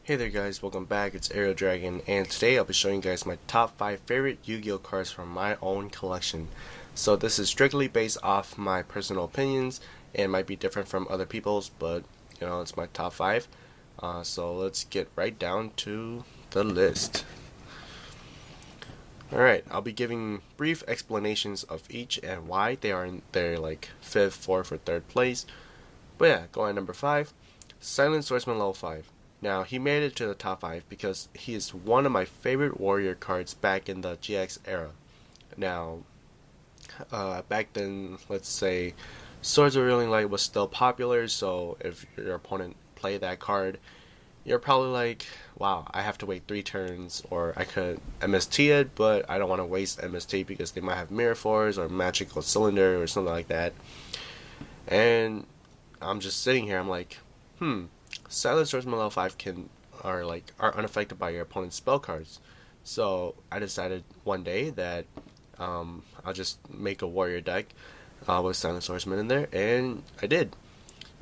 Hey there guys, welcome back, it's Aerial Dragon, and today I'll be showing you guys my top 5 favorite Yu-Gi-Oh cards from my own collection. So this is strictly based off my personal opinions, and might be different from other people's, but it's my top 5. So let's get right down to the list. Alright, I'll be giving brief explanations of each and why they are in their 5th, 4th, or 3rd place. But yeah, going at number 5, Silent Swordsman level 5. Now, he made it to the top 5 because he is one of my favorite warrior cards back in the GX era. Now, back then, let's say, Swords of Reeling Light was still popular, so if your opponent played that card, you're probably like, wow, I have to wait 3 turns, or I could MST it, but I don't want to waste MST because they might have Mirror Force or Magical Cylinder or something like that. And I'm just sitting here, I'm like, Silent Swordsman level 5 are unaffected by your opponent's spell cards. So I decided one day that I'll just make a warrior deck with Silent Swordsman in there, and I did.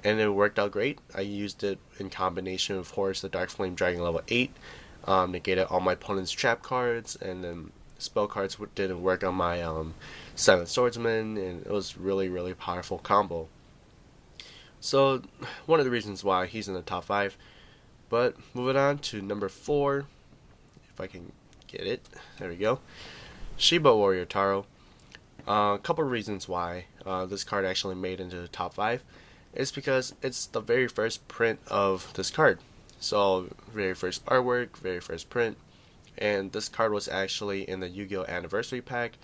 And it worked out great. I used it in combination with Horus the Dark Flame Dragon level 8, negated all my opponent's trap cards, and then spell cards didn't work on my Silent Swordsman, and it was really powerful combo. So, one of the reasons why he's in the top 5. But, moving on to number 4. If I can get it. There we go. Sheba Warrior Tarro. A couple of reasons why this card actually made into the top 5. Is because it's the very first print of this card. So, very first artwork, very first print. And this card was actually in the Yu-Gi-Oh! Anniversary pack.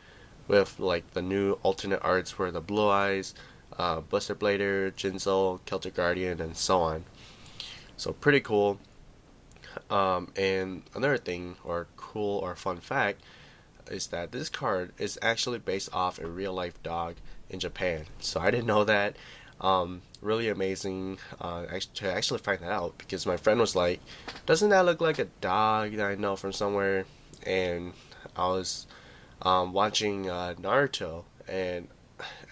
With the new alternate arts were the Blue Eyes, Buster Blader, Jinzo, Celtic Guardian, and so on. So pretty cool. And another thing, or cool or fun fact, is that this card is actually based off a real life dog in Japan. So I didn't know that. Really amazing to actually find that out, because my friend was like, doesn't that look like a dog that I know from somewhere? And I was watching Naruto, and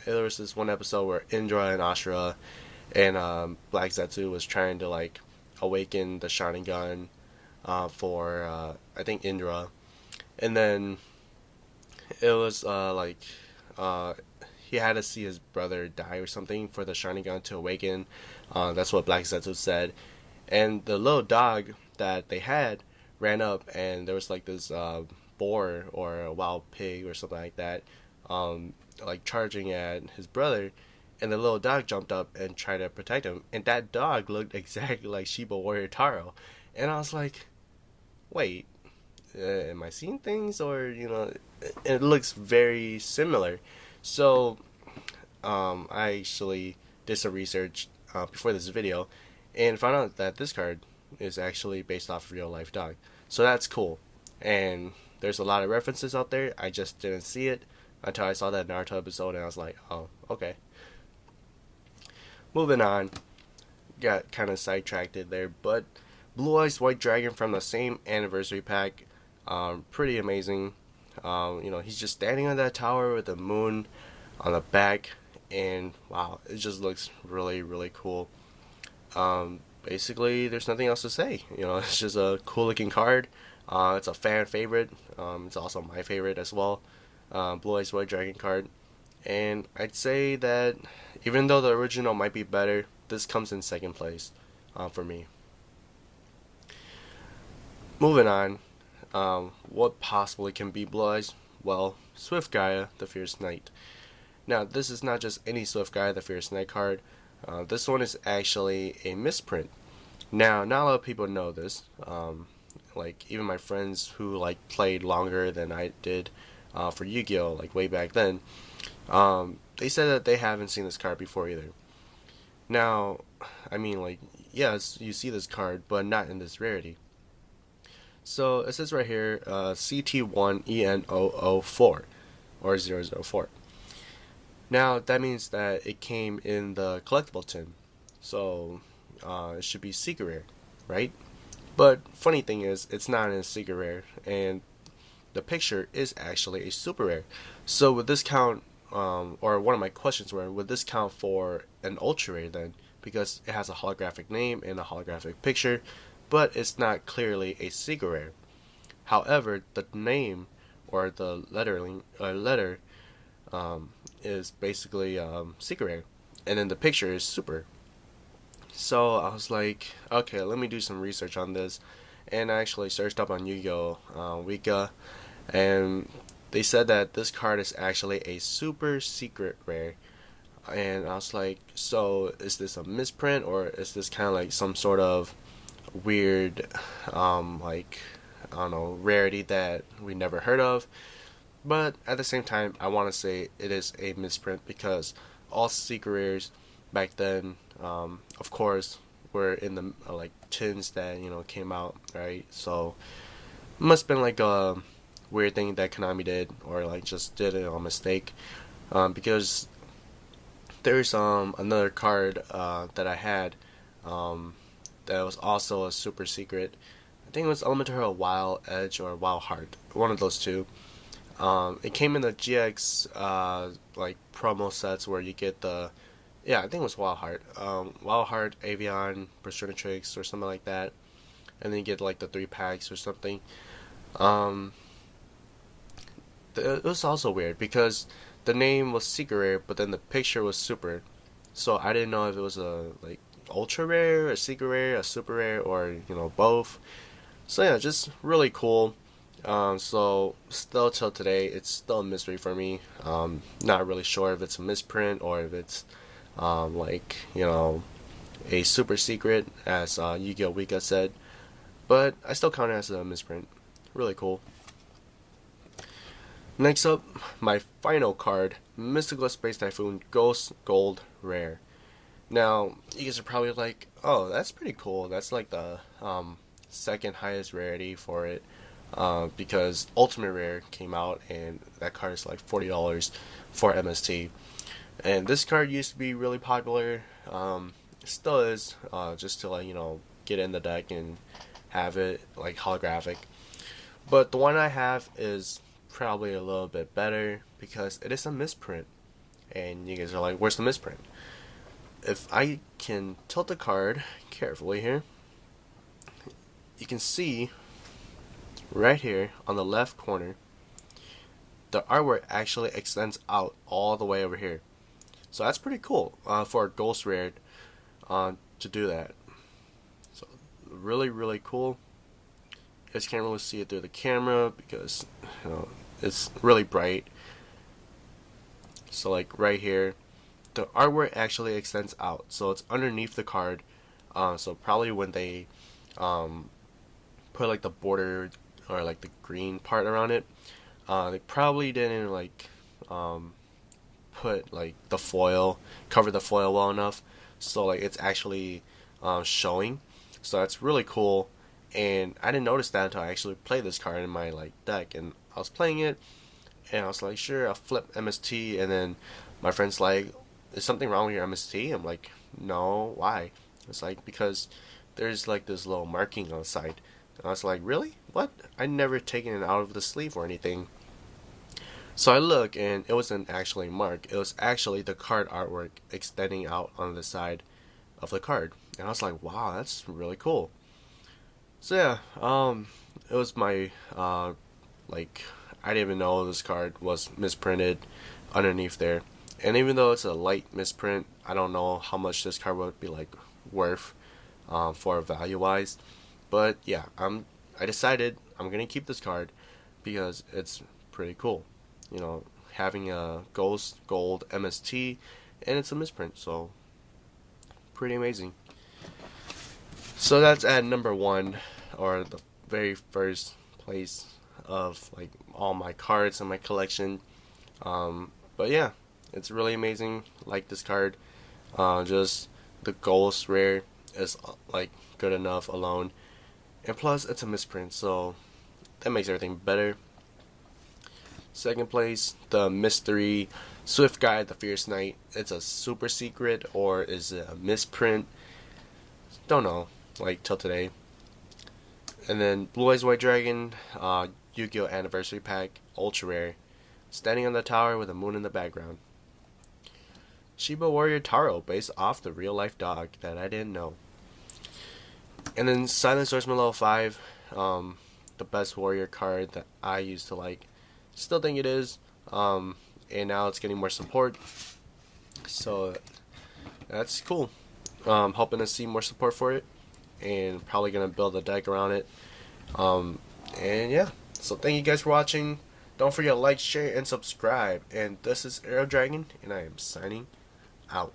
there was this one episode where Indra and Ashura and Black Zetsu was trying to awaken the Sharingan for I think Indra, and then it was he had to see his brother die or something for the Sharingan to awaken. That's what Black Zetsu said, and the little dog that they had ran up, and there was this boar or a wild pig or something like that, charging at his brother, and the little dog jumped up and tried to protect him, and that dog looked exactly like Sheba Warrior Tarro, and I was like, wait, am I seeing things, or it looks very similar. So I actually did some research before this video and found out that this card is actually based off a real life dog, so that's cool. And there's a lot of references out there, I just didn't see it until I saw that Naruto episode, and I was like, oh, okay. Moving on. Got kind of sidetracked there, but Blue Eyes White Dragon from the same anniversary pack. Pretty amazing. He's just standing on that tower with the moon on the back, and wow, it just looks really cool. Basically, there's nothing else to say. It's just a cool looking card. It's a fan favorite. It's also my favorite as well. Blue Eyes White Dragon card, and I'd say that even though the original might be better, this comes in second place for me. Moving on, what possibly can be Blue Eyes? Well, Swift Gaia, the Fierce Knight. Now, this is not just any Swift Gaia, the Fierce Knight card. This one is actually a misprint. Now, not a lot of people know this. Even my friends who played longer than I did for Yu-Gi-Oh! Way back then, they said that they haven't seen this card before either. Now, I mean, yes, you see this card, but not in this rarity. So, it says right here, CT1EN004, or 004. Now, that means that it came in the collectible tin, so it should be secret rare, right? But funny thing is, it's not in a secret rare, and the picture is actually a super rare. So would this count, or one of my questions were, would this count for an ultra rare then? Because it has a holographic name and a holographic picture, but it's not clearly a secret rare. However, the name or the letter is basically secret rare, and then the picture is super. So I was like, okay, let me do some research on this, and I actually searched up on Yugioh Wika, and they said that this card is actually a super secret rare. And I was like, so is this a misprint, or is this kind of like some sort of weird, like, I don't know, rarity that we never heard of? But at the same time, I want to say it is a misprint because all secret rares back then, of course, were in the like tins that came out, right? So it must have been like a weird thing that Konami did, or like just did it on mistake. Because there's another card that I had that was also a super secret. I think it was Elemental Wild Edge or Wild Heart, one of those two. It came in the GX like promo sets where you get the, yeah, I think it was Wild Heart, Avian, Berserkatrix or something like that, and then you get like the 3 packs or something. It was also weird because the name was secret rare, but then the picture was super. So I didn't know if it was a like ultra rare, a secret rare, a super rare, or both. So yeah, just really cool. So still till today, it's still a mystery for me. Not really sure if it's a misprint or if it's like a super secret, as Yu-Gi-Oh! Wika said. But I still count it as a misprint. Really cool. Next up, my final card, Mystical Space Typhoon Ghost Gold Rare. Now, you guys are probably like, oh, that's pretty cool. That's like the second highest rarity for it, because Ultimate Rare came out, and that card is like $40 for MST. And this card used to be really popular. It still is, just to like get in the deck and have it like holographic. But the one I have is probably a little bit better because it is a misprint. And you guys are like, where's the misprint? If I can tilt the card carefully here, you can see right here on the left corner, the artwork actually extends out all the way over here. So that's pretty cool for a ghost rare to do that. So really, really cool. You guys can't really see it through the camera because it's really bright. So like right here, the artwork actually extends out, so it's underneath the card. So probably when they put like the border or like the green part around it, they probably didn't like put like the foil, cover the foil well enough, so like it's actually showing. So that's really cool, and I didn't notice that until I actually played this card in my like deck, and I was playing it, and I was like, sure, I'll flip MST, and then my friend's like, is something wrong with your MST? I'm like, no, why? It's like, because there's like this little marking on the side. And I was like, really? What? I never taken it out of the sleeve or anything. So I look, and it wasn't actually marked. It was actually the card artwork extending out on the side of the card. And I was like, wow, that's really cool. So yeah, it was my like, I didn't even know this card was misprinted underneath there. And even though it's a light misprint, I don't know how much this card would be like worth for value wise. But yeah, I decided I'm gonna keep this card because it's pretty cool. Having a ghost gold MST, and it's a misprint, so pretty amazing. So that's at number 1, or the very first place of like all my cards in my collection. But yeah, it's really amazing. Like this card, just the ghost rare is like good enough alone, and plus it's a misprint, so that makes everything better. Second place, the mystery Swift Guide, the Fierce Knight. It's a super secret, or is it a misprint? Don't know, like till today. And then Blue Eyes White Dragon, Yu-Gi-Oh! Anniversary Pack, ultra rare, standing on the tower with a moon in the background. Sheba Warrior Tarro, based off the real life dog that I didn't know. And then Silent Swordsman level 5, the best warrior card that I used to like. Still think it is. And now it's getting more support. So that's cool. Hoping to see more support for it. And probably going to build a deck around it. And yeah. So thank you guys for watching. Don't forget to like, share, and subscribe. And this is Arrow Dragon, and I am signing out.